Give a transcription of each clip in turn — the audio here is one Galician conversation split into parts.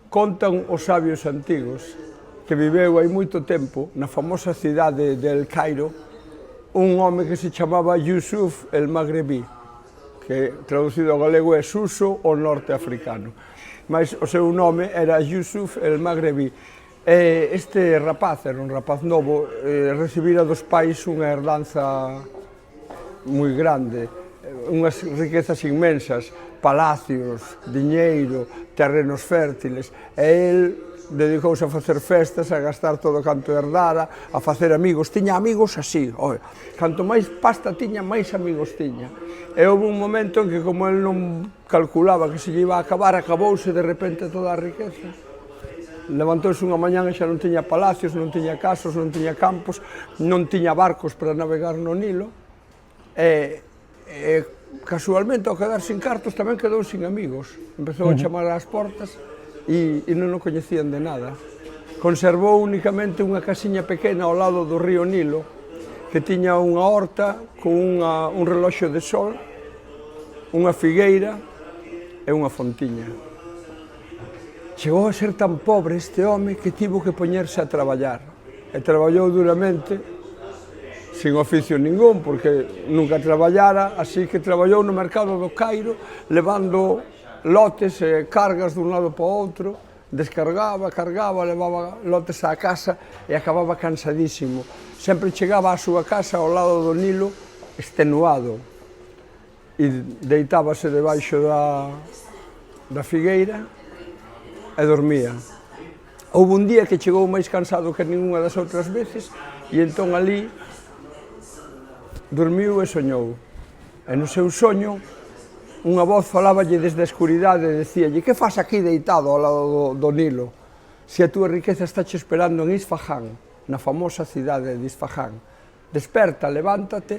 Contan os sabios antigos que viveu hai moito tempo na famosa cidade de El Cairo un home que se chamaba Yusuf el Magrebí, que traducido ao galego é Suso o norte-africano, mas o seu nome era Yusuf el Magrebí. Este rapaz, era un rapaz novo, recibira dos pais unha herdanza moi grande, unhas riquezas inmensas, palacios, diñeiro, terrenos fértiles, e el dedicouse a facer festas, a gastar todo canto herdara, a facer amigos. Tiña amigos así, canto máis pasta tiña, máis amigos tiña. E houve un momento en que, como el non calculaba que se lle iba a acabar, acabouse de repente toda a riqueza. Levantouse unha mañán e xa non tiña palacios, non tiña casos, non tiña campos, non tiña barcos para navegar no Nilo, e casualmente, ao quedar sin cartos, tamén quedou sin amigos. Empezou a chamar ás portas e non o coñecían de nada. Conservou únicamente unha casiña pequena ao lado do río Nilo, que tiña unha horta con un reloxo de sol, unha figueira e unha fontiña. Chegou a ser tan pobre este home que tivo que poñerse a traballar. E traballou duramente, sin oficio ningún, porque nunca traballara, así que traballou no mercado do Cairo, levando lotes e cargas dun lado para o outro, descargaba, cargaba, levaba lotes á casa e acababa cansadísimo. Sempre chegaba á súa casa ao lado do Nilo extenuado e deitábase debaixo da figueira e dormía. Houve un día que chegou máis cansado que ningunha das outras veces e entón ali dormiu e soñou. E no seu soño unha voz faláballe desde a escuridade e decíalle: "Que fas aquí deitado ao lado do Nilo? Se a túa riqueza está che esperando en Isfahán, na famosa cidade de Isfahán. Desperta, levántate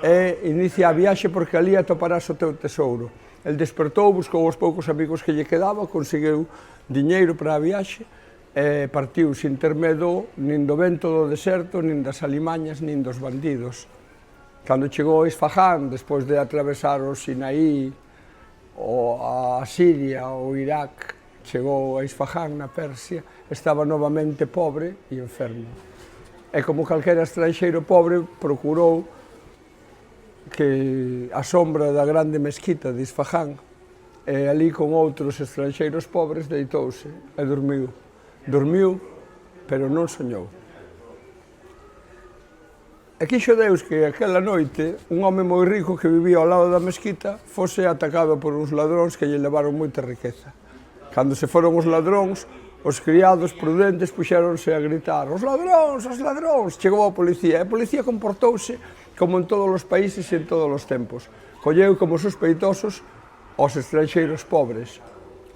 e inicia a viaxe porque ali atoparás o teu tesouro." El despertou, buscou os poucos amigos que lle quedaba, conseguiu diñeiro para a viaxe e partiu sin ter medo nin do vento do deserto, nin das alimañas, nin dos bandidos. Cando chegou a Isfahán, despois de atravesar o Sinaí, a Siria, o Irak, chegou a Isfahán, na Persia, estaba novamente pobre e enfermo. E como calquera estranxeiro pobre, procurou que a sombra da grande mesquita de Isfahán, e ali con outros estranxeiros pobres deitouse e dormiu. Dormiu, pero non soñou. E quixo Deus que aquela noite un home moi rico que vivía ao lado da mesquita fose atacado por uns ladróns que lle levaron moita riqueza. Cando se foron os ladróns, os criados prudentes puxéronse a gritar: "Os ladróns, os ladróns!" Chegou a policía, e a policía comportouse como en todos os países e en todos os tempos. Colleu como sospeitosos aos estranxeiros pobres.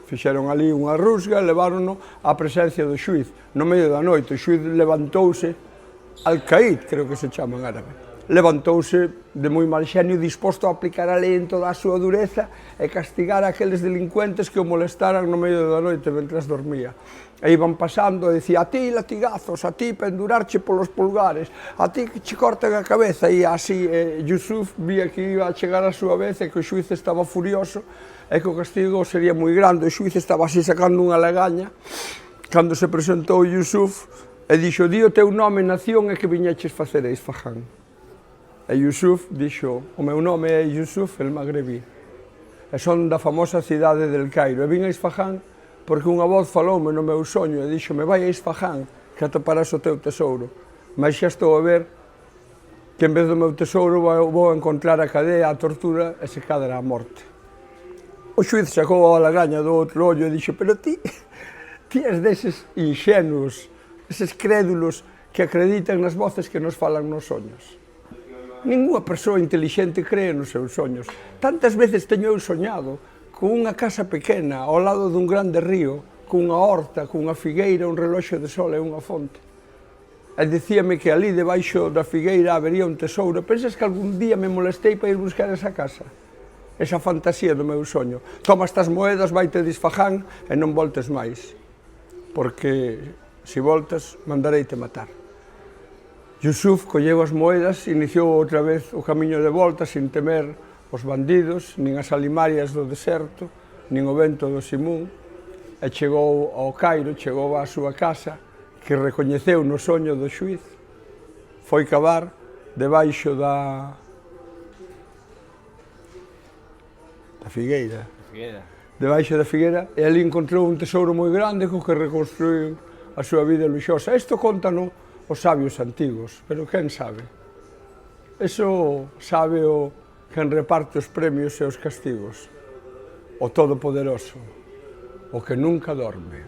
Fixeron ali unha rusga e levárono á presencia do xuíz. No medio da noite, o xuíz levantouse, Al-Qaid, creo que se chama en árabe. Levantouse de moi mal xenio, disposto a aplicar a lei en toda a súa dureza e castigar a aqueles delincuentes que o molestaran no medio da noite mentras dormía. E iban pasando e dicía: "A ti latigazos, a ti pendurarche polos pulgares, a ti que che corten a cabeza", e así. Yusuf vía que iba a chegar a súa vez e que o xuíz estaba furioso e que o castigo sería moi grande. O xuíz estaba así sacando unha legaña cando se presentou Yusuf e dixo: "Di o teu nome, nación, e que viñeches facer a Isfahán." E Yusuf dixo: "O meu nome é Yusuf el Magrebí, e son da famosa cidade del Cairo, e vin a Isfahán porque unha voz faloume no meu soño e díxome: vai a Isfahán, que atoparás o teu tesouro. Mas xa estou a ver que en vez do meu tesouro vou encontrar a cadea, a tortura e se cadra a morte." O xuíz sacou a lagaña do outro ollo e dixo: "Pero ti és deses inxenuos, eses crédulos que acreditan nas voces que nos falan nos soños. Ninguna persoa intelixente cree nos seus soños. Tantas veces teño eu soñado con unha casa pequena ao lado dun grande río, cunha horta, cunha figueira, un reloxo de sol e unha fonte. E dicíame que ali debaixo da figueira habería un tesouro. Pensas que algún día me molestei para ir buscar esa casa? Esa fantasía do meu soño. Toma estas moedas, vaite de Isfahán e non voltes máis, porque se voltas, mandareite matar." Yusuf colleu as moedas e iniciou outra vez o camiño de volta sin temer os bandidos, nin as alimarias do deserto, nin o vento do Simún. e chegou ao Cairo, chegou á súa casa, que recoñeceu no soño do xuiz, foi cavar debaixo da figueira, debaixo da figueira, e ali encontrou un tesouro moi grande co que reconstruiu a súa vida luxosa. Isto contan os sabios antigos, pero quen sabe? Eso sabe o quen reparte os premios e os castigos, o Todopoderoso, o que nunca dorme.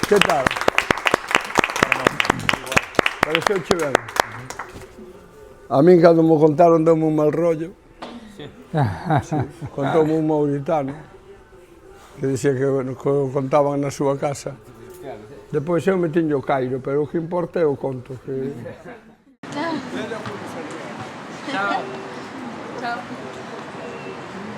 Que tal? Pareceuche ben? A min, cando me contaron, deu-me un mal rollo. Contoume un mauritano, que dicía que o contaban na súa casa. Depois eu metinlle o Cairo, pero o que importa é o conto.